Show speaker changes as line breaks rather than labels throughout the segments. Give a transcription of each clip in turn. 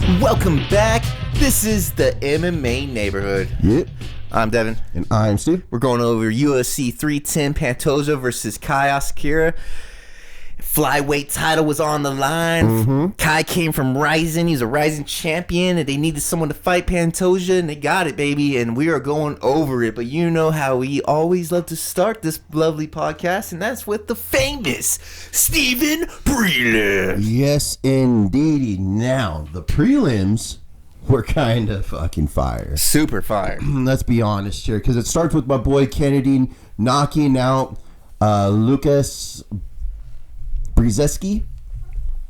Welcome back. This is the MMA Neighborhood.
Yep.
I'm Devin.
And I'm Steve.
We're going over UFC 310 Pantoja versus Kai Asakura. Flyweight title was on the line. Kai came from Rising. He's a Rising champion, and they needed someone to fight Pantoja, and they got it, baby. And we are going over it. But you know how we always love to start this lovely podcast, and that's with the famous Stephen Prelim.
Yes, indeedy. Now, the prelims were kind of fucking fire.
Super fire.
Let's be honest here, because it starts with my boy Kennedy knocking out Lucas Brzezinski.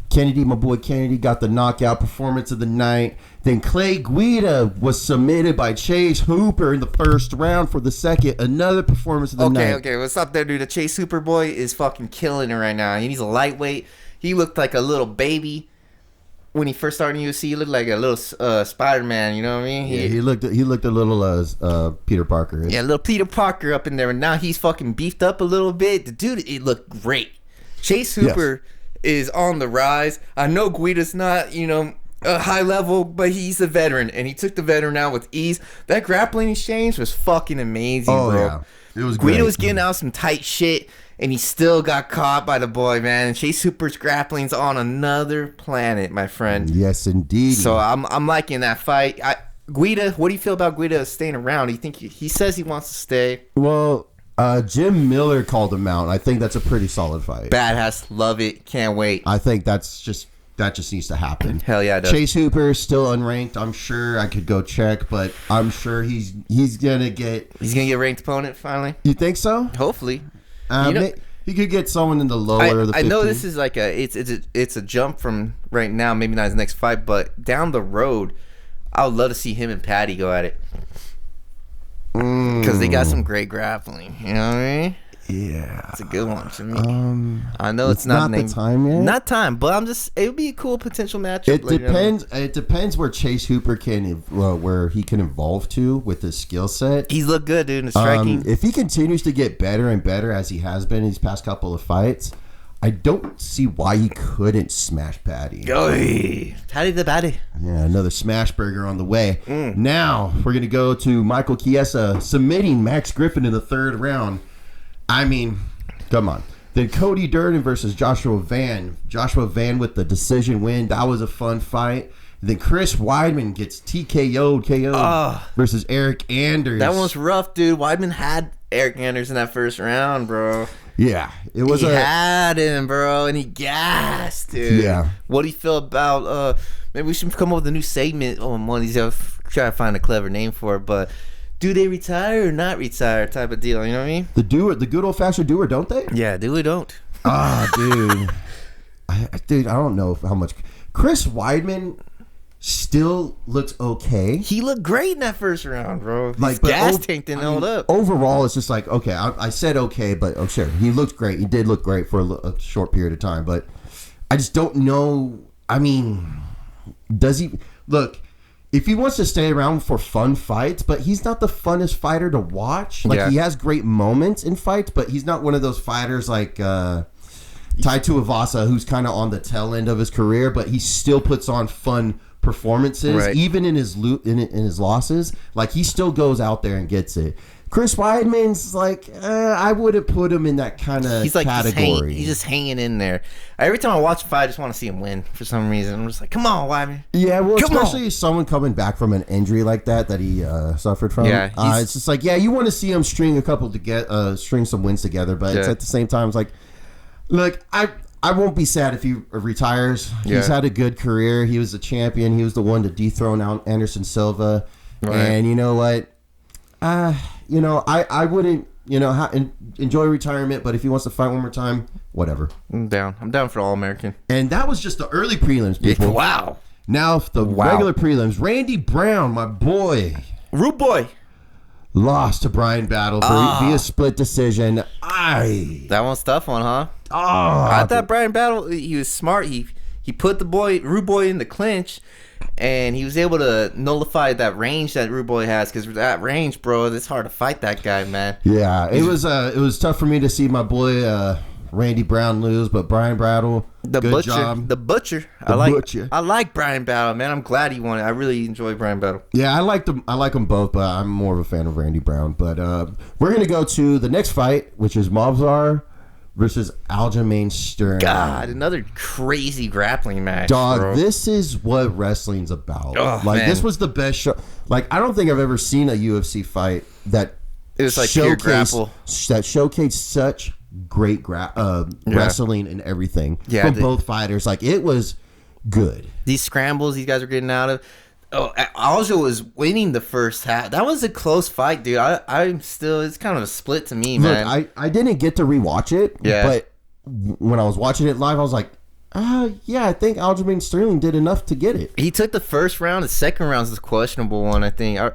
Kennedy, my boy Kennedy, got the knockout performance of the night. Then Clay Guida was submitted by Chase Hooper in the first round for the second. Another performance of the night.
Okay, what's up there, dude? The Chase Hooper boy is fucking killing it right now. He's a lightweight. He looked like a little baby when he first started in UFC. He looked like a little Spider-Man, you know what I mean?
He looked a little Peter Parker.
Yeah, little Peter Parker up in there, and now he's fucking beefed up a little bit. The dude, it looked great. Chase Hooper is on the rise. I know Guida's not, a high level, but he's a veteran, and he took the veteran out with ease. That grappling exchange was fucking amazing, bro. Yeah.
It was
Guida
great.
was getting out some tight shit, and he still got caught by the boy, man. And Chase Hooper's grappling's on another planet, my friend.
Yes, indeed.
So I'm liking that fight. Guida, what do you feel about Guida staying around? Do you think he says he wants to stay?
Well, Jim Miller called him out. I think that's a pretty solid fight.
Badass, love it, can't wait.
I think that just needs to happen.
Hell yeah, it does.
Chase Hooper is still unranked. I'm sure I could go check, but I'm sure he's gonna get
a ranked opponent finally.
You think so?
Hopefully.
He could get someone in the lower.
I know this is like it's a jump from right now, maybe not his next fight, but down the road, I would love to see him and Patty go at it. Because they got some great grappling, you know what I mean?
Yeah,
it's a good one to me. I know it's not
the time yet.
Not time, but it would be a cool potential matchup.
It depends. It depends where Chase Hooper where he can evolve to with his skill set.
He's looked good, dude. In the striking.
If he continues to get better and better as he has been in these past couple of fights, I don't see why he couldn't smash Patty.
Patty the Patty.
Yeah, another smash burger on the way. Now we're gonna go to Michael Chiesa submitting Max Griffin in the third round. I mean, come on. Then Cody Durden versus Joshua Van. Joshua Van with the decision win. That was a fun fight. Then Chris Weidman gets KO'd versus Eric Anders.
That one's rough, dude. Weidman had Eric Anders in that first round, bro.
Yeah, it was.
He had him, bro, and he gassed, dude.
Yeah.
What do you feel about? Maybe we should come up with a new segment on one of these. I'll try to find a clever name for it, but do they retire or not retire? Type of deal. You know what I mean?
The good old fashioned do or don't they?
Yeah, do or don't.
Dude. I don't know how much. Chris Weidman still looks okay.
He looked great in that first round, bro.
Like,
his gas tank didn't hold up.
Overall, it's just like, okay, I said okay, but sure. He looked great. He did look great for a short period of time, but I just don't know. I mean, does he look? If he wants to stay around for fun fights, but he's not the funnest fighter to watch. Like, he has great moments in fights, but he's not one of those fighters like Tai Tuivasa, who's kind of on the tail end of his career, but he still puts on fun performances, even in his losses. Like, he still goes out there and gets it. Chris Weidman's like, I wouldn't put him in that kind of category.
He's just hanging in there. Every time I watch a fight, I just want to see him win for some reason. I'm just like, come on, Weidman.
Yeah, well, especially someone coming back from an injury like that he suffered from. Yeah, it's just like, you want to see him string string some wins together, but it's at the same time, it's like, look, I won't be sad if he retires. He's had a good career. He was a champion. He was the one to dethrone out Anderson Silva. Right. And you know what? I wouldn't, enjoy retirement, but if he wants to fight one more time, whatever.
I'm down for All-American.
And that was just the early prelims, people.
Wow.
Now the regular prelims. Randy Brown, my boy.
Rude boy.
Lost to Brian Battle via split decision.
That one's tough one, huh? I thought Brian Battle, he was smart. He put the Rude Boy in the clinch, and he was able to nullify that range that Rude Boy has. Because that range, bro, it's hard to fight that guy, man.
Yeah, it was tough for me to see my boy Randy Brown lose, but Brian Battle,
The
good
Butcher.
job.
The Butcher.
Butcher.
I like Brian Battle, man. I'm glad he won it. I really enjoy Brian Battle.
Yeah, I like them both, but I'm more of a fan of Randy Brown. But we're gonna go to the next fight, which is Mobzar versus Aljamain Sterling.
God, another crazy grappling match.
Dog,
bro.
this is what wrestling's about.
Oh,
like
man.
this was the best show. Like I don't think I've ever seen a UFC fight that
It was like pure grapple.
that showcased such great wrestling and everything from both fighters. Like it was good.
These scrambles these guys are getting out of. Oh, Aljo was winning the first half. That was a close fight, dude. I'm still. It's kind of a split to me, man.
Look, I didn't get to rewatch it.
Yeah.
But when I was watching it live, I was like, yeah, I think Aljamain Sterling did enough to get it.
He took the first round. The second round is the questionable one, I think. I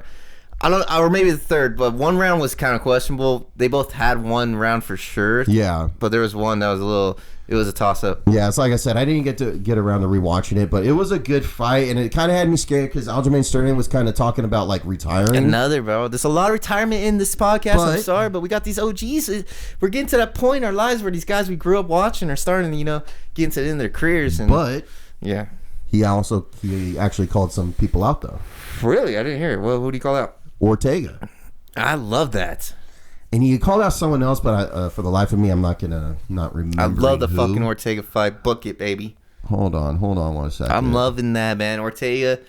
don't, or maybe the third, but one round was kind of questionable. They both had one round for sure.
Yeah.
But there was one that was it was a toss-up.
Yeah, it's like I said, I didn't get around to rewatching it, but it was a good fight, and it kind of had me scared because Aljamain Sterling was kind of talking about like retiring.
Bro. There's a lot of retirement in this podcast. I'm sorry, but we got these OGs. We're getting to that point in our lives where these guys we grew up watching are starting to, get into the end of their careers.
But
yeah,
he actually called some people out though.
Really, I didn't hear it. Who do you call out?
Ortega.
I love that.
And he called out someone else, but for the life of me, I'm not remember.
I love the fucking Ortega fight. Book it, baby.
Hold on 1 second.
I'm loving that, man. Ortega,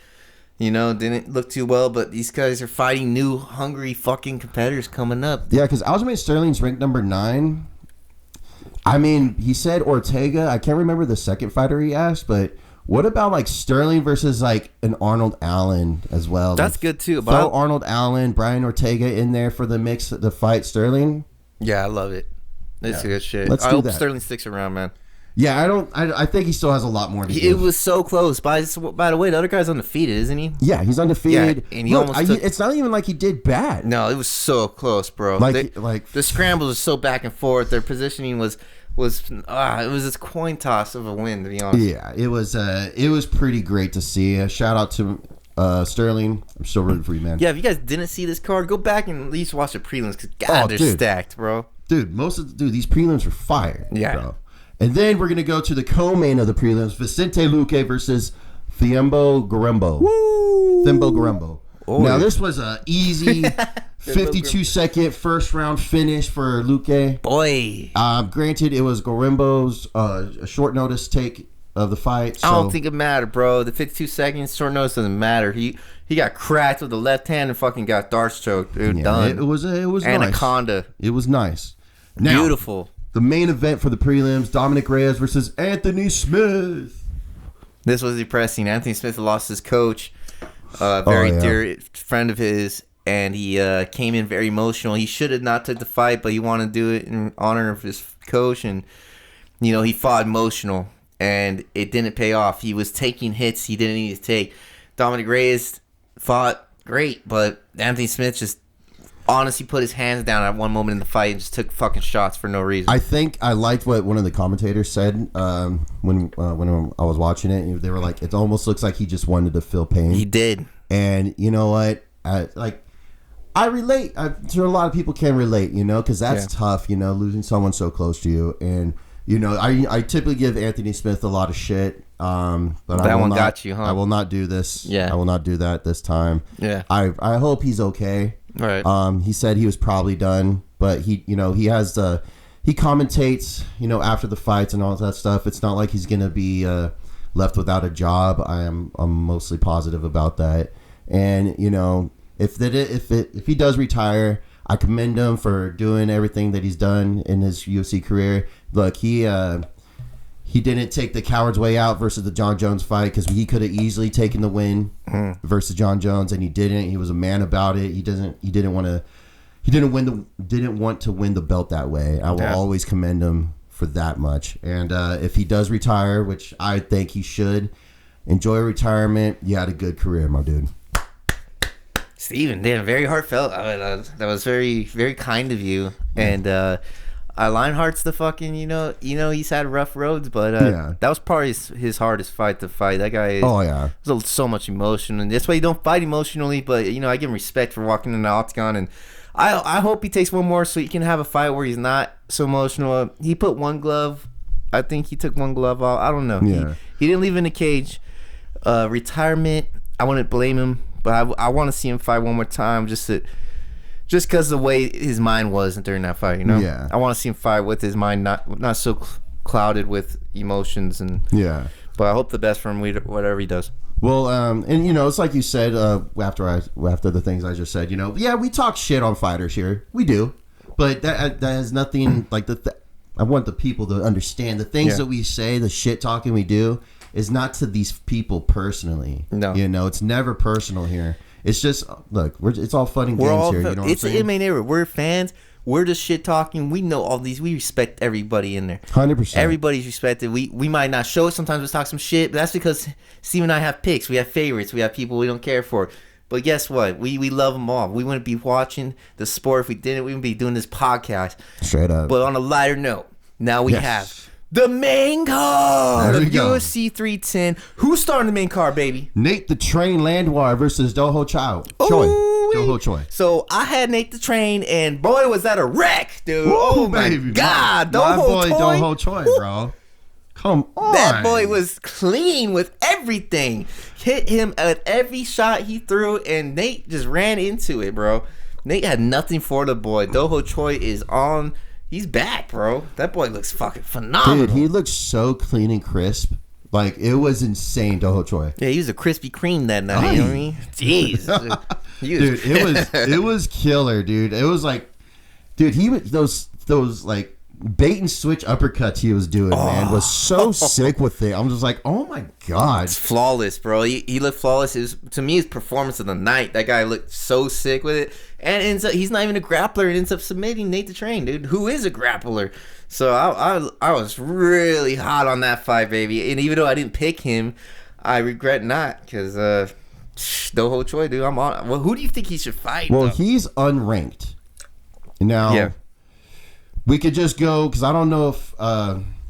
didn't look too well, but these guys are fighting new, hungry fucking competitors coming up.
Yeah, because Aljamain Sterling's ranked number 9. I mean, he said Ortega. I can't remember the second fighter he asked, but what about like Sterling versus like an Arnold Allen as well?
That's
like,
good too.
Throw Arnold Allen, Brian Ortega in there for the mix, the fight Sterling.
Yeah, I love it. It's good shit.
I
hope Sterling sticks around, man.
Yeah, I think he still has a lot more to do.
It was so close. By the way, the other guy's undefeated, isn't he?
Yeah, he's undefeated.
Yeah, and he almost
it's not even like he did bad.
No, it was so close, bro.
Like
the scrambles were so back and forth. Their positioning was it was this coin toss of a win, to be honest.
Yeah, it was pretty great to see. Shout out to Sterling. I'm still rooting for you, man.
Yeah, if you guys didn't see this card, go back and at least watch the prelims because God, they're stacked, bro.
Dude, these prelims are fire.
Yeah.
Bro. And then we're gonna go to the co-main of the prelims: Vicente Luque versus Thembo Garembo.
Woo!
Thembo Garembo. Oh, now this was a easy 52-second first round finish for Luque.
Boy.
Granted, it was Garembo's a short notice take of the fight. So.
I don't think it mattered, bro. The 52 seconds short notice doesn't matter. He got cracked with the left hand and fucking got darts choked. Dude, done.
It was
Anaconda.
Nice. It was nice. Now,
beautiful.
The main event for the prelims: Dominic Reyes versus Anthony Smith.
This was depressing. Anthony Smith lost his coach, very dear friend of his, and he came in very emotional. He should have not took the fight, but he wanted to do it in honor of his coach, and he fought emotional, and it didn't pay off. He was taking hits he didn't need to take. Dominic Reyes fought great, but Anthony Smith just honestly put his hands down at one moment in the fight and just took fucking shots for no reason.
I think I liked what one of the commentators said when I was watching it. They were like, it almost looks like he just wanted to feel pain.
He did.
And you know what? I relate. To a lot of people can relate, because that's tough, losing someone so close to you. And, I typically give Anthony Smith a lot of shit. But
that one got you, huh?
I will not do this.
Yeah.
I will not do that this time.
Yeah.
I hope he's okay.
Right.
He said he was probably done, but he commentates, after the fights and all that stuff. It's not like he's gonna be left without a job. I'm mostly positive about that. And if he does retire, I commend him for doing everything that he's done in his UFC career. Look, he didn't take the coward's way out versus the John Jones fight because he could have easily taken the win versus John Jones, and he didn't. He was a man about it. He didn't want to win the belt that way. I will always commend him for that much. And if he does retire, which I think he should, enjoy retirement. You had a good career, my dude.
Steven, damn, very heartfelt. That was very, very kind of you. And Lionheart's the fucking, he's had rough roads, but that was probably his hardest fight to fight. That guy there's so much emotion, and that's why you don't fight emotionally, but I give him respect for walking in the octagon, and I hope he takes one more so he can have a fight where he's not so emotional. He put one glove. I think he took one glove off. I don't know.
Yeah.
He didn't leave in the cage. Retirement, I wouldn't blame him, but I want to see him fight one more time just because the way his mind was during that fight, you know?
Yeah.
I want to see him fight with his mind not so clouded with emotions.
Yeah.
But I hope the best for him, whatever he does.
Well, and it's like you said after the things I just said. Yeah, we talk shit on fighters here. We do, but that has nothing like I want the people to understand the things that we say, the shit talking we do, is not to these people personally.
No,
it's never personal here. It's just look, it's all fun and games here. You know what I'm saying?
It's MMA neighborhood. We're fans. We're just shit talking. We know all these. We respect everybody in there.
100%.
Everybody's respected. We might not show it. Sometimes we talk some shit, but that's because Steve and I have picks. We have favorites. We have people we don't care for. But guess what? We love them all. We wouldn't be watching the sport if we didn't. We wouldn't be doing this podcast.
Straight up.
But on a lighter note, now we have the main card of UFC 310. Who's starting the main card, baby?
Nate the Train Landwehr versus Doho Choi. Doho Choi.
So I had Nate the Train, and boy, was that a wreck, dude. Oh my God.
My boy Doho Choi, bro. Come on.
That boy was clean with everything. Hit him at every shot he threw, and Nate just ran into it, bro. Nate had nothing for the boy. Doho Choi is on. He's back, bro. That boy looks fucking phenomenal.
Dude, he looks so clean and crisp. Like, it was insane, Doho Choi.
Yeah, he was a Krispy Kreme that night. You know what I mean? Jeez.
Dude, it was killer, dude. It was like, dude, he was those like bait and switch uppercuts he was doing, man, was so sick with it. I'm just like, oh my God.
It's flawless, bro. He looked flawless. It was, to me, his performance of the night. That guy looked so sick with it. And ends up, he's not even a grappler and ends up submitting Nate the Train, dude, who is a grappler. So I was really hot on that fight, baby. And even though I didn't pick him, I regret not, because Doho Choi, dude, I'm on. Well, who do you think he should fight?
Well, he's unranked. Now, we could just go, because I don't know if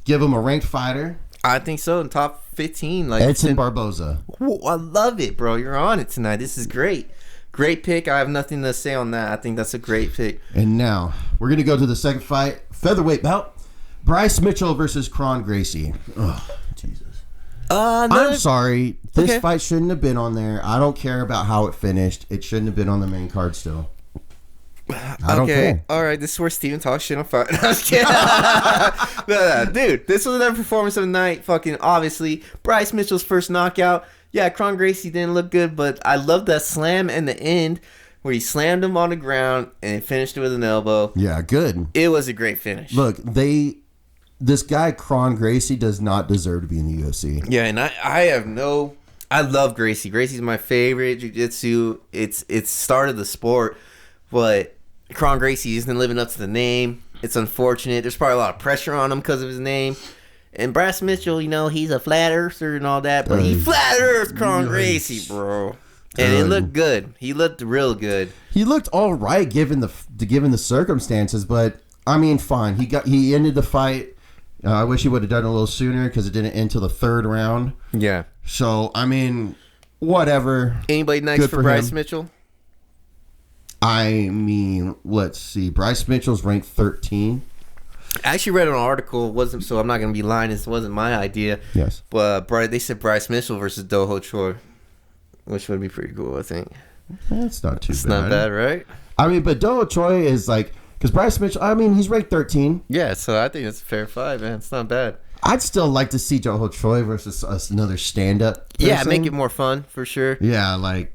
give him a ranked fighter.
I think so, in top 15. Like
Edson Barboza.
Ooh, I love it, bro. You're on it tonight. This is great. Great pick. I have nothing to say on that. I think that's a great pick.
And now, we're going to go to the second fight. Featherweight bout. Bryce Mitchell versus Kron Gracie. Oh, Jesus. I'm sorry. This fight shouldn't have been on there. I don't care about how it finished. It shouldn't have been on the main card still. I don't care.
All right. This is where Steven talks shit on fight. I was kidding. No, dude, this was another performance of the night. Fucking obviously. Bryce Mitchell's first knockout. Yeah, Kron Gracie didn't look good, but I love that slam in the end where he slammed him on the ground and finished it with an elbow.
Yeah, good.
It was a great finish.
Look, this guy Kron Gracie does not deserve to be in the UFC.
Yeah, and I love Gracie. Gracie's my favorite jiu-jitsu. It's started the sport, but Kron Gracie isn't living up to the name. It's unfortunate. There's probably a lot of pressure on him because of his name. And Bryce Mitchell, he's a flat earther and all that, but he flat earth Kron Gracie, bro. And it looked good. He looked real good.
He looked all right given the circumstances, but I mean, fine. He ended the fight. I wish he would have done it a little sooner because it didn't end till the third round.
Yeah.
So I mean, whatever.
Anybody next for Bryce Mitchell?
I mean, let's see. Bryce Mitchell's ranked 13.
I actually read an article. So I'm not going to be lying. This wasn't my idea.
Yes.
But they said Bryce Mitchell versus Doho Choi, which would be pretty cool, I think.
That's not too bad.
It's not bad, right?
I mean, but Doho Choi is like, because Bryce Mitchell, I mean, he's ranked 13.
Yeah, so I think it's a fair fight, man. It's not bad.
I'd still like to see Doho Choi versus another stand-up person.
Yeah, make it more fun, for sure.
Yeah, like.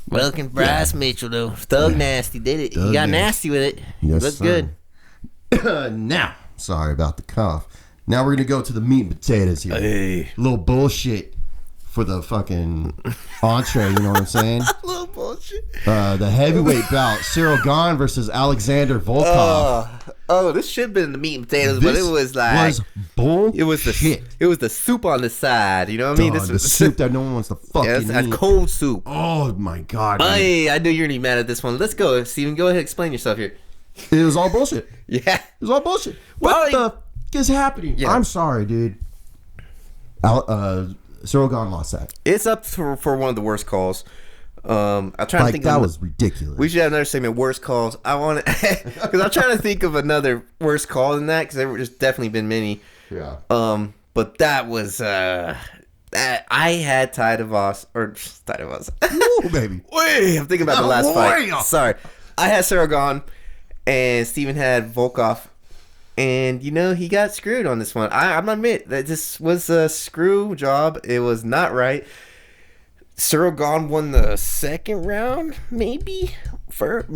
Welcome Bryce Mitchell, though. Thug Nasty did it. He got nasty with it.
Yes,
looked good.
Now, sorry about the cough. Now we're going to go to the meat and potatoes here.
Hey.
A little bullshit for the fucking entree, you know what I'm saying?
A little bullshit.
The heavyweight bout, Cyril Gahn versus Alexander Volkov. This
should have been the meat and potatoes, but it was like
bullshit.
It was the soup on the side. You know what I mean?
This was the soup that no one wants to fucking eat.
Cold soup.
Oh my God.
Hey, I knew you're gonna be mad at this one. Let's go, Steven. Go ahead, explain yourself here.
It was all bullshit.
Yeah,
it was all bullshit. What the f is happening? Yeah. I'm sorry, dude. Cyril Gahn lost that.
It's up for one of the worst calls. I'm trying to think
that
of
was ridiculous.
We should have another segment, worst calls. I want to, because I'm trying to think of another worst call than that, because there's definitely been many.
Yeah.
But that was that I had Tidevos.
Ooh, baby.
Wait, I'm thinking about the last fight. Sorry, I had Saragon, and Steven had Volkov, and he got screwed on this one. I'm gonna admit that this was a screw job. It was not right. Saragon won the second round, maybe. Fuck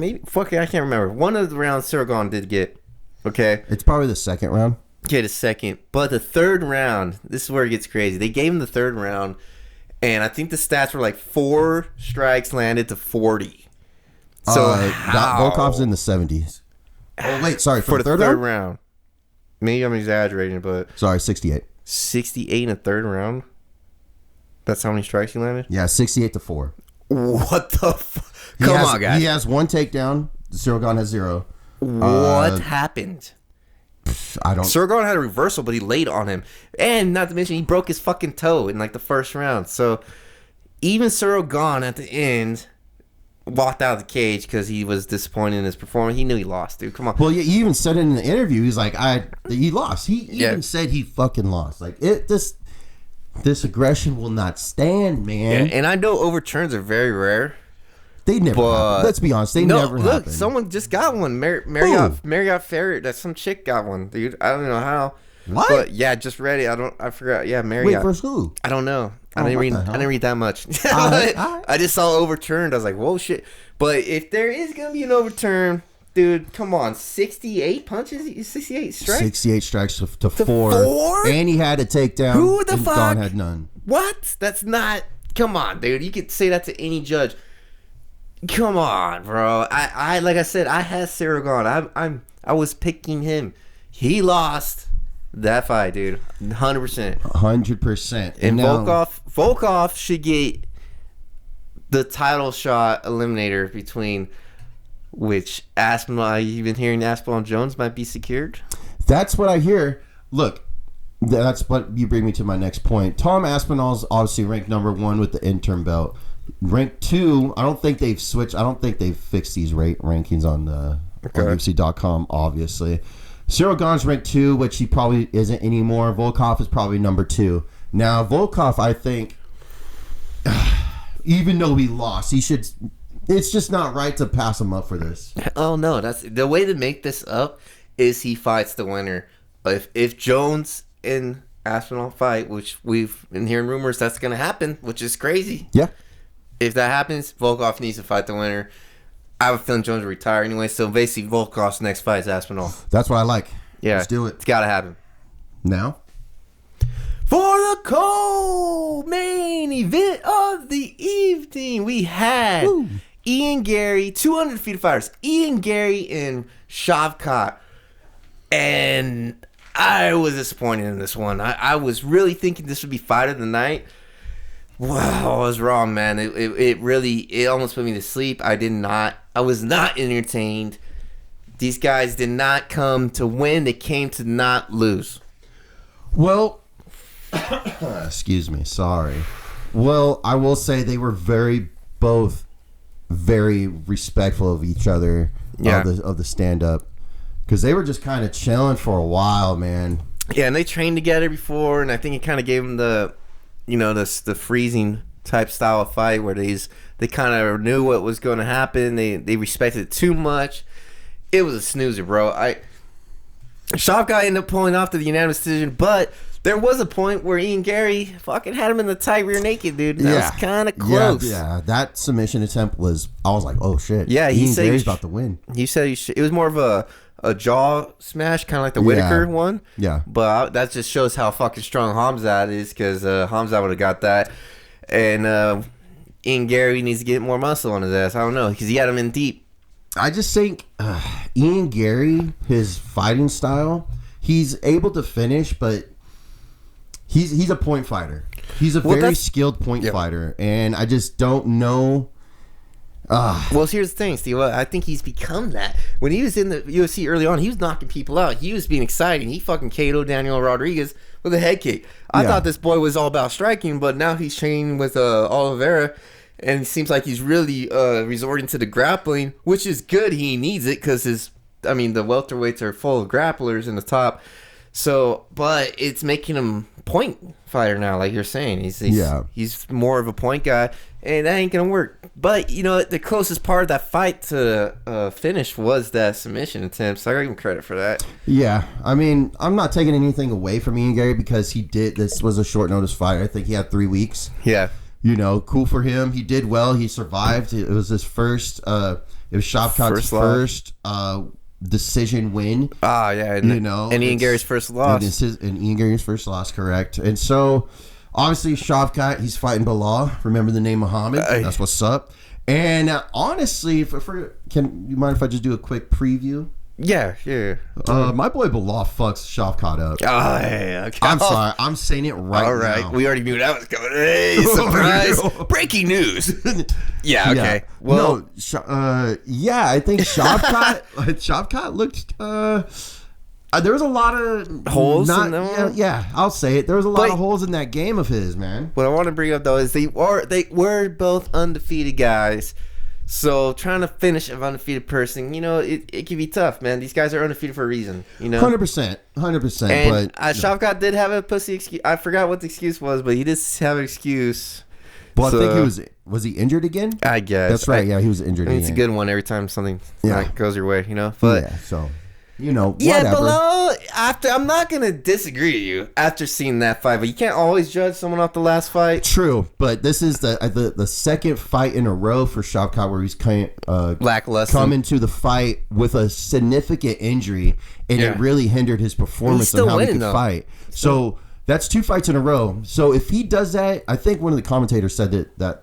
it, I can't remember. One of the rounds Saragon did get. Okay.
It's probably the second round.
Okay, the second. But the third round, this is where it gets crazy. They gave him the third round, and I think the stats were like 4 strikes landed to 40. So
Volkov's in the 70s. Oh, wait, sorry. For the third
round? Maybe I'm exaggerating, but...
Sorry, 68.
68 in the third round? That's how many strikes he landed?
Yeah, 68-4.
What the fuck? Come on, guys.
He has 1 takedown. Saragon has 0.
What happened?
I don't...
Saragon had a reversal, but he laid on him. And not to mention, he broke his fucking toe in like the first round. So even Saragon at the end walked out of the cage because he was disappointed in his performance. He knew he lost, dude. Come on.
Well, yeah, he even said it in the interview. He's like, he lost. He even said he fucking lost. Like, this aggression will not stand, man.
Yeah, and I know overturns are very rare.
They never happen. Let's be honest. They never happen.
Look, someone just got one. Marriott Ferret. That's some chick got one, dude. I don't know how.
What?
But yeah, just read it. I forgot. Yeah, Marriott.
Wait, versus who?
I don't know. I didn't read that much. I just saw overturned. I was like, whoa, shit. But if there is gonna be an overturn, dude, come on, 68 punches, 68 strikes,
68 strikes to 4, and he had a takedown.
Who the fuck?
Don had none.
What? That's not. Come on, dude. You could say that to any judge. Come on, bro. I like I said, I had Saragon. I was picking him. He lost that fight, dude. 100%.
100%.
And Volkov should get the title shot eliminator between which Aspinall. You've been hearing Aspinall Jones might be secured.
That's what I hear. Look, that's what you bring me to my next point. Tom Aspinall's obviously ranked number 1 with the interim belt. Rank 2, I don't think they've switched. I don't think they've fixed these rankings on UFC.com, obviously. Saragon's ranked 2, which he probably isn't anymore. Volkov is probably number 2. Now, Volkov, I think, even though he lost, he should... It's just not right to pass him up for this.
Oh, no. That's the way to make this up is he fights the winner. If Jones and Aspinall fight, which we've been hearing rumors that's going to happen, which is crazy.
Yeah.
If that happens, Volkov needs to fight the winner. I have a feeling Jones will retire anyway, so basically Volkov's next fight is Aspinall.
That's what I like.
Yeah.
Let's do it.
It's got to happen.
Now?
For the co-main event of the evening, we had Ian Gary, 2 undefeated fighters, Ian Gary and Shavkat. And I was disappointed in this one. I was really thinking this would be fight of the night. Wow, I was wrong, man. It really almost put me to sleep. I was not entertained. These guys did not come to win. They came to not lose.
Well, excuse me. Sorry. Well, I will say they were both very respectful of each other of the stand-up. Because they were just kind of chilling for a while, man.
Yeah, and they trained together before, and I think it kind of gave them the freezing type style of fight where they kind of knew what was going to happen. They respected it too much. It was a snoozer, bro. Shavkat ended up pulling off the unanimous decision, but there was a point where Ian Gary fucking had him in the tight rear naked, dude. That was kind of close.
Yeah, that submission attempt was. I was like, oh shit.
Yeah,
Ian Gary's about to win.
He said it was more of a jaw smash, kind of like the Whitaker one.
Yeah.
But that just shows how fucking strong Hamzat is, because Hamzat would have got that. And Ian Gary needs to get more muscle on his ass. I don't know, because he had him in deep.
I just think Ian Gary, his fighting style, he's able to finish, but he's a point fighter. He's a very skilled point fighter, and I just don't know.
Well, here's the thing, Steve. I think he's become that. When he was in the UFC early on, he was knocking people out. He was being exciting. He fucking KO'd Daniel Rodriguez with a head kick. I thought this boy was all about striking, but now he's training with Oliveira, And it seems like he's really resorting to the grappling, which is good. He needs it because the welterweights are full of grapplers in the top. So, but it's making him point fighter now, like you're saying. He's more of a point guy, and that ain't gonna work. But the closest part of that fight to finish was that submission attempt. So I gotta give him credit for that.
Yeah, I mean, I'm not taking anything away from Ian Gary because this was a short notice fight. I think he had 3 weeks.
Yeah.
Cool for him. He did well. He survived. It was his first. It was Shavkat's first decision win.
Yeah. And Ian Gary's first loss.
And Ian Gary's first loss, correct. And so, obviously, Shavkat, he's fighting Bilal. Remember the name Muhammad? That's what's up. And honestly, can you mind if I just do a quick preview?
Yeah.
My boy Bilal fucks Shavkat up.
Oh, hey, okay.
I'm sorry. I'm saying it right now. All right.
We already knew that was coming. Hey, surprise. Breaking news. Yeah, okay.
Yeah. Well, I think Shavkat looked... there was a lot of...
holes in them?
Yeah, I'll say it. There was a lot of holes in that game of his, man.
What I want to bring up, though, is they were both undefeated guys. So trying to finish an undefeated person, it can be tough, man. These guys are undefeated for a reason,
100%.
And Shavkat did have a pussy excuse. I forgot what the excuse was, but he did have an excuse.
Well, I think was he injured again?
I guess.
That's right. Yeah, he was injured again.
It's a good one every time something goes your way, But
yeah, so...
whatever. Bilal, I'm not going to disagree with you after seeing that fight, but you can't always judge someone off the last fight.
True, but this is the second fight in a row for Shavkat where he's
lackluster
coming to the fight with a significant injury, and it really hindered his performance on how he could fight. So that's 2 fights in a row. So if he does that, I think one of the commentators said that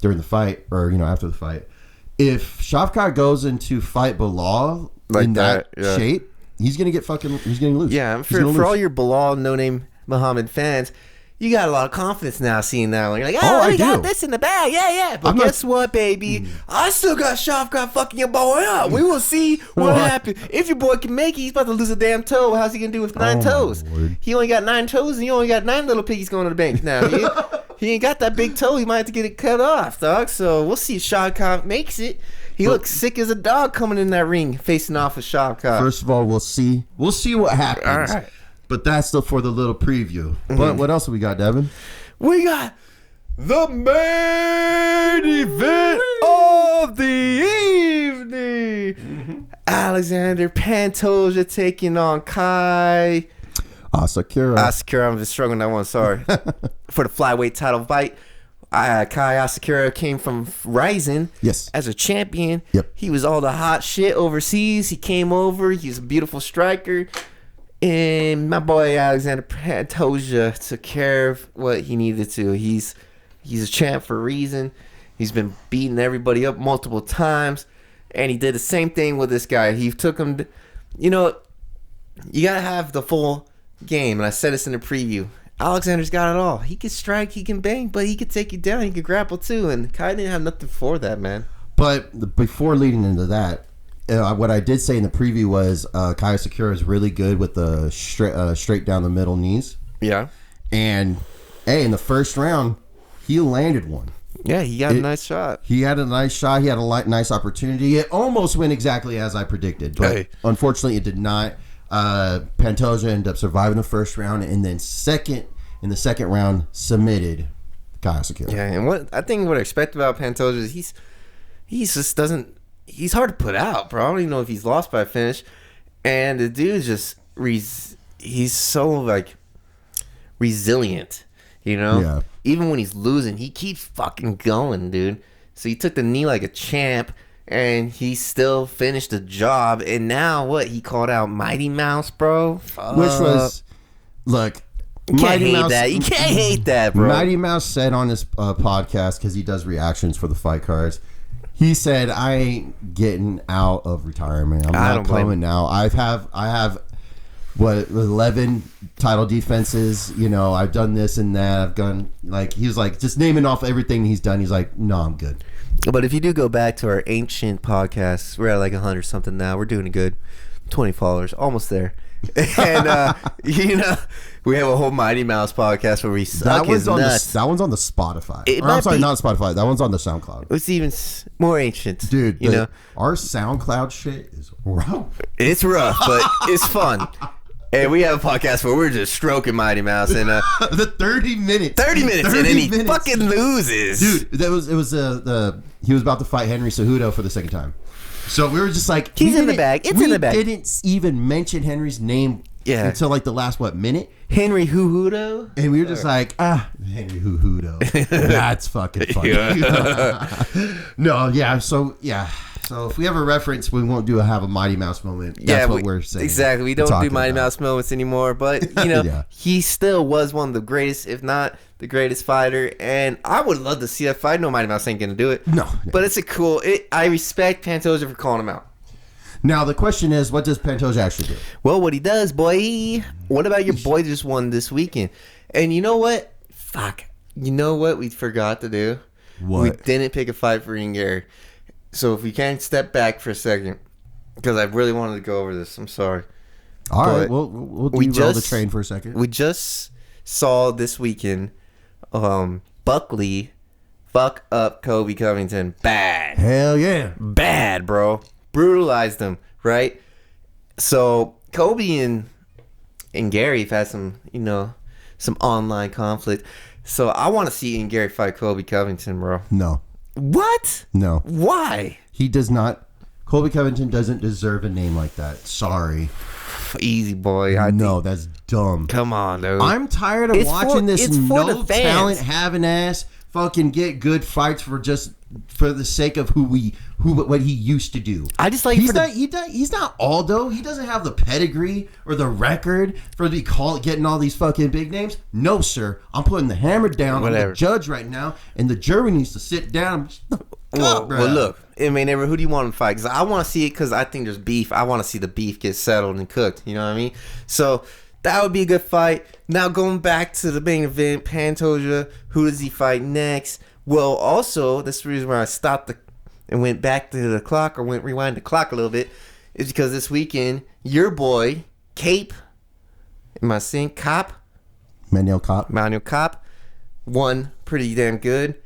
during the fight or after the fight, if Shavkat goes into fight Bilal in that shape, he's gonna lose.
Yeah, for all your Bilal no-name Muhammad fans, you got a lot of confidence now seeing that one. You're like, I got this in the bag. Yeah. But guess what, baby? I still got Shavkat fucking your boy up. We will see what happens. If your boy can make it, he's about to lose a damn toe. How's he gonna do with 9 toes? He only got 9 toes, and you only got 9 little piggies going to the bank now. He ain't got that big toe. He might have to get it cut off, dog. So we'll see if Shavkat makes it. He looks sick as a dog coming in that ring, facing off with Shavkat.
First of all, we'll see. We'll see what happens. All right. But that's for the little preview. Mm-hmm. But what else have we got, Devin?
We got the main event of the evening. Mm-hmm. Alexander Pantoja taking on Kai Asakura. I'm just struggling that one. Sorry. For the flyweight title fight. Kai Asakura came from Rising as a champion.
Yep.
He was all the hot shit overseas. He came over. He's a beautiful striker. And my boy Alexander Pantoja took care of what he needed to. He's a champ for a reason. He's been beating everybody up multiple times. And he did the same thing with this guy. He took him you got to have the full game. And I said this in the preview. Alexander's got it all. He can strike, he can bang, but he can take you down. He can grapple too. And Kai didn't have nothing for that, man.
But before leading into that, what I did say in the preview was Kai Asakura is really good with the straight down the middle knees.
Yeah.
And in the first round, he landed one.
Yeah, he got a nice shot.
He had a nice shot. He had a nice opportunity. It almost went exactly as I predicted, but unfortunately, it did not. Pantoja ended up surviving the first round, and then in the second round submitted Kai Asakura.
Yeah, and what I expect about Pantoja is he's just doesn't. He's hard to put out, bro. I don't even know if he's lost by a finish. And the dude just he's so resilient,
Yeah.
Even when he's losing, he keeps fucking going, dude. So he took the knee like a champ. And he still finished the job. And now what? He called out Mighty Mouse, bro.
Which was, look,
you can't hate that. You can't hate that, bro.
Mighty Mouse said on his podcast, because he does reactions for the fight cards, he said, I ain't getting out of retirement. I'm not coming now. I have 11 title defenses. I've done this and that. I've done, he was just naming off everything he's done. He's like, no, I'm good.
But if you do go back to our ancient podcasts, we're at 100 something now. We're doing good. 20 followers, almost there. And we have a whole Mighty Mouse podcast where we suck his nuts.
That one's on the Spotify.
I'm sorry,
not Spotify. That one's on the SoundCloud.
It's even more ancient,
dude. Our SoundCloud shit is rough.
It's rough, but it's fun. And we have a podcast where we're just stroking Mighty Mouse, and
the 30 minutes,
and then he fucking loses,
dude. He was about to fight Henry Cejudo for the second time, so we were just like,
he's in the bag. It's in the bag.
We didn't even mention Henry's name until like the last minute.
Henry Cejudo,
and we were just like, Henry Cejudo. That's fucking funny. No, yeah. So if we have a reference, we won't have a Mighty Mouse moment. That's what we're saying.
Exactly. We don't do Mighty Mouse moments anymore. But, he still was one of the greatest, if not the greatest fighter. And I would love to see that fight. No, Mighty Mouse ain't going to do it.
No.
But it's I respect Pantoja for calling him out.
Now, the question is, what does Pantoja actually do?
Well, what he does, boy. What about your boy just won this weekend? And you know what? Fuck. You know what we forgot to do?
What?
We didn't pick a fight for Ian Gary. So if we can step back for a second, because I really wanted to go over this. I'm sorry.
All right, we'll derail the train for a second.
We just saw this weekend Buckley fuck up Kobe Covington bad.
Hell yeah.
Bad, bro. Brutalized him, right? So Kobe and Gary have had some online conflict. So I want to see Ian Gary fight Kobe Covington, bro.
No.
What?
No.
Why?
He does not. Colby Covington doesn't deserve a name like that. Sorry.
Easy, boy.
That's dumb.
Come on, dude.
I'm tired of watching this no talent having ass fucking get good fights for the sake of what he used to do.
I just like
he's not Aldo. He doesn't have the pedigree or the record for getting all these fucking big names. No, sir. I'm putting the hammer down on the judge right now, and the jury needs to sit down.
Well, look, I mean, who do you want to fight? Because I want to see it because I think there's beef. I want to see the beef get settled and cooked. You know what I mean? So that would be a good fight. Now going back to the main event, Pantoja, who does he fight next? Well, also, that's the reason why I stopped and went back to the clock, or rewind the clock a little bit, is because this weekend, your boy, Cape, am I saying Cop?
Manuel
Cop won pretty damn good.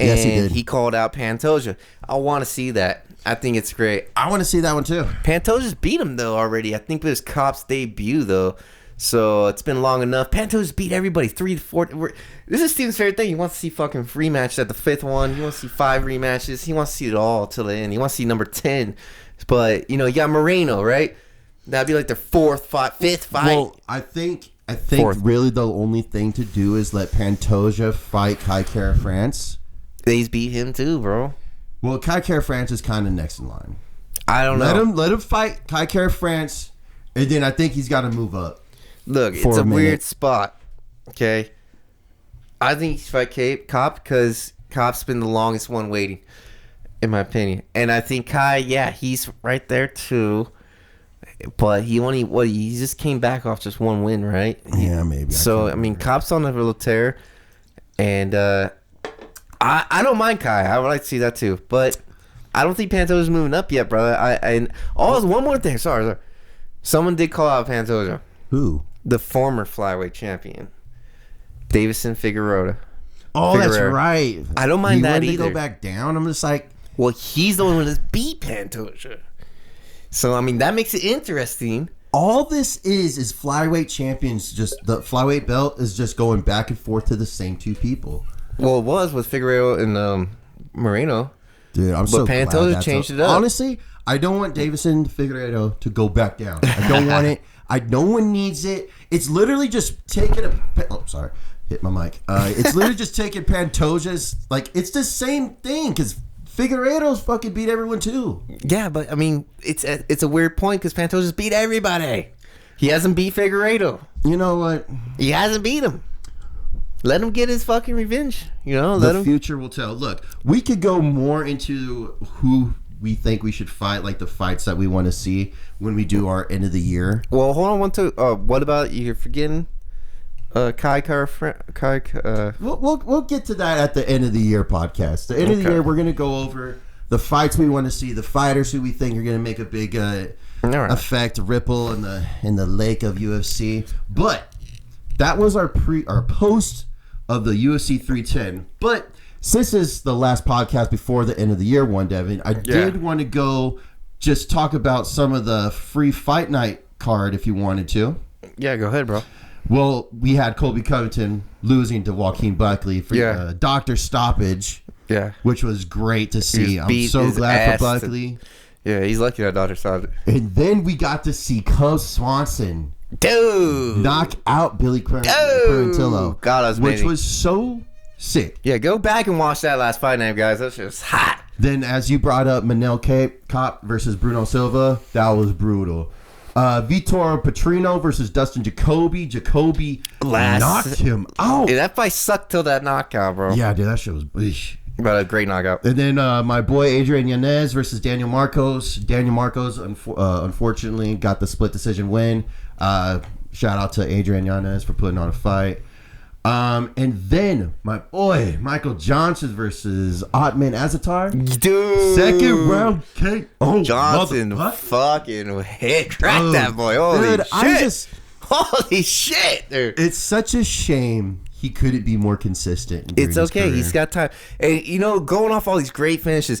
And
yes, he did.
He called out Pantoja. I want to see that. I think it's great.
I want to see that one too.
Pantoja's beat him though already. I think it was Cop's debut though. So it's been long enough. Pantoja's beat everybody 3-4. This is Steven's favorite thing. He wants to see fucking rematches at the 5th one. He wants to see 5 rematches. He wants to see it all till the end. He wants to see number 10. But you got Moreno, right? That'd be like their 5th fight.
Well, I think really the only thing to do is let Pantoja fight Kai Kara France.
They's beat him too, bro.
Well, Kai Kara France is kind of next in line.
I don't know.
Let him fight Kai Kara France, and then I think he's got to move up.
Look, it's a weird spot. Okay, I think he's fight Cop because Cop's been the longest one waiting, in my opinion. And I think Kai, he's right there too. But he just came back off just one win, right?
Yeah, maybe.
So I mean, Cop's on a little tear, and I don't mind Kai. I would like to see that too, but I don't think Pantoja's moving up yet, brother. One more thing. Sorry. Someone did call out Pantoja.
Who?
The former flyweight champion, Davison Figueroa.
Oh, that's right.
I don't mind that either.
To go back down. I'm just like,
well, he's the one that's beat Pantoja. So I mean, that makes it interesting.
All this is flyweight champions. Just the flyweight belt is just going back and forth to the same two people.
Well, it was with Figueroa and Moreno.
Dude, I'm so glad
Pantoja changed it up.
Honestly, I don't want Davison Figueroa to go back down. I don't want it. No one needs it. It's literally just taking hit my mic. It's literally just taking Pantoja's, it's the same thing because Figueiredo's fucking beat everyone too.
Yeah, but I mean, it's a weird point because Pantoja's beat everybody. He hasn't beat Figueiredo.
You know what?
He hasn't beat him. Let him get his fucking revenge.
The future will tell. Look, we could go more into who we think we should fight, like the fights that we want to see when we do our end of the year.
Well, hold on. What about you're forgetting Kai?
We'll get to that at the end of the year podcast. The end of the year, we're gonna go over the fights we want to see, the fighters who we think are gonna make a big affect ripple in the lake of UFC. But that was our post of the UFC 310. But since this is the last podcast before the end of the year one, Devin, I did want to go just talk about some of the free fight night card if you wanted to.
Yeah, go ahead, bro.
Well, we had Colby Covington losing to Joaquin Buckley for doctor stoppage. Yeah, which was great to see. I'm so glad for Buckley.
He's lucky that doctor stopped it.
And then we got to see Cub Swanson, knock out Billy Quarantillo.
God, that was amazing.
Which was so sick.
Yeah, go back and watch that last fight night, guys. That was just hot.
Then, as you brought up, Manel Kape versus Bruno Silva, that was brutal. Vitor Petrino versus Dustin Jacoby. Jacoby knocked him out.
Yeah, that fight sucked till that knockout, bro.
Yeah, dude, that shit was eesh.
But a great knockout.
And then my boy Adrian Yanez versus Daniel Marcos. Daniel Marcos, unfortunately, got the split decision win. Shout out to Adrian Yanez for putting on a fight. And then my boy Michael Johnson versus Otman Azatar.
Dude,
second round KO.
Johnson fucking head cracked that boy. Holy shit. Holy shit, dude.
It's such a shame he couldn't be more consistent.
It's okay. He's got time. And, going off all these great finishes,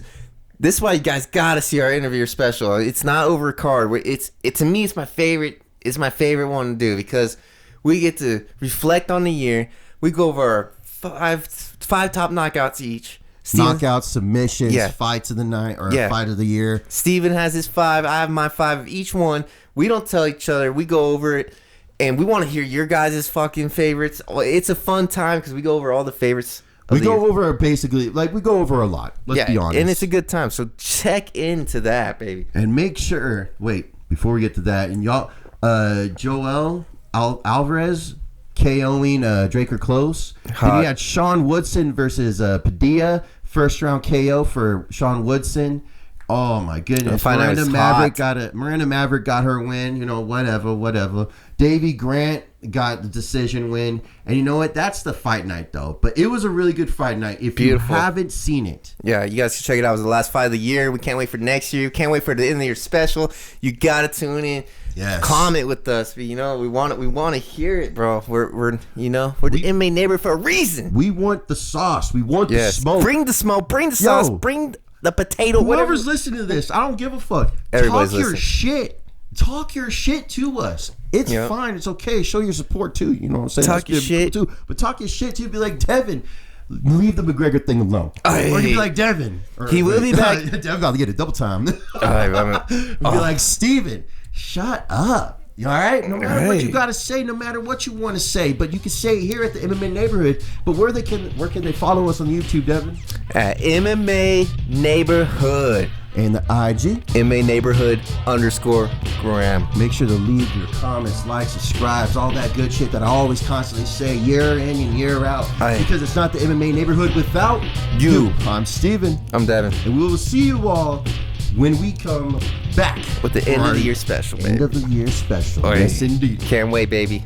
this is why you guys got to see our interview special. It's not over a card. To me, it's my favorite. It's my favorite one to do because we get to reflect on the year. We go over our five top knockouts each.
Knockouts, submissions, fights of the night, or fight of the year.
Steven has his 5. I have my 5 of each one. We don't tell each other. We go over it. And we want to hear your guys' fucking favorites. It's a fun time because we go over all the favorites.
We go over basically, we go over a lot. Let's be honest.
And it's a good time. So check into that, baby.
And make sure, before we get to that, and y'all, Joel Alvarez KOing Draker Close. Then we had Sean Woodson versus Padilla. First round KO for Sean Woodson. Oh my goodness! Miranda Maverick got her win. Whatever. Davey Grant got the decision win. And you know what? That's the fight night though. But it was a really good fight night. If you haven't seen it,
you guys can check it out. It was the last fight of the year. We can't wait for next year. Can't wait for the end of the year special. You gotta tune in. Yes. Comment with us. We want to hear it, bro. We're the MMA neighbor for a reason.
We want the sauce. We want the smoke.
Bring the smoke. Bring the sauce. Bring the potato.
Whoever's listening to this, I don't give a fuck.
Everybody's
listening. Shit. Talk your shit to us. It's fine. It's okay. Show your support too. You know what I'm saying?
Talk your shit
too. But talk your shit too. Be like, Devin, leave the McGregor thing alone. Or you be like, Devin.
He will be back.
Devin's got to get a double time. Be like, Steven, shut up. You all right? No matter what you got to say, no matter what you want to say, but you can say it here at the MMA Neighborhood. But where can they follow us on YouTube, Devin?
At MMA Neighborhood.
And the IG?
MMA Neighborhood _gram.
Make sure to leave your comments, likes, subscribes, all that good shit that I always constantly say year in and year out. Because it's not the MMA Neighborhood without you. I'm Steven.
I'm Devin.
And we will see you all when we come back
with the end of the year special, man.
End of the year special. Yes, indeed.
Can't wait, baby.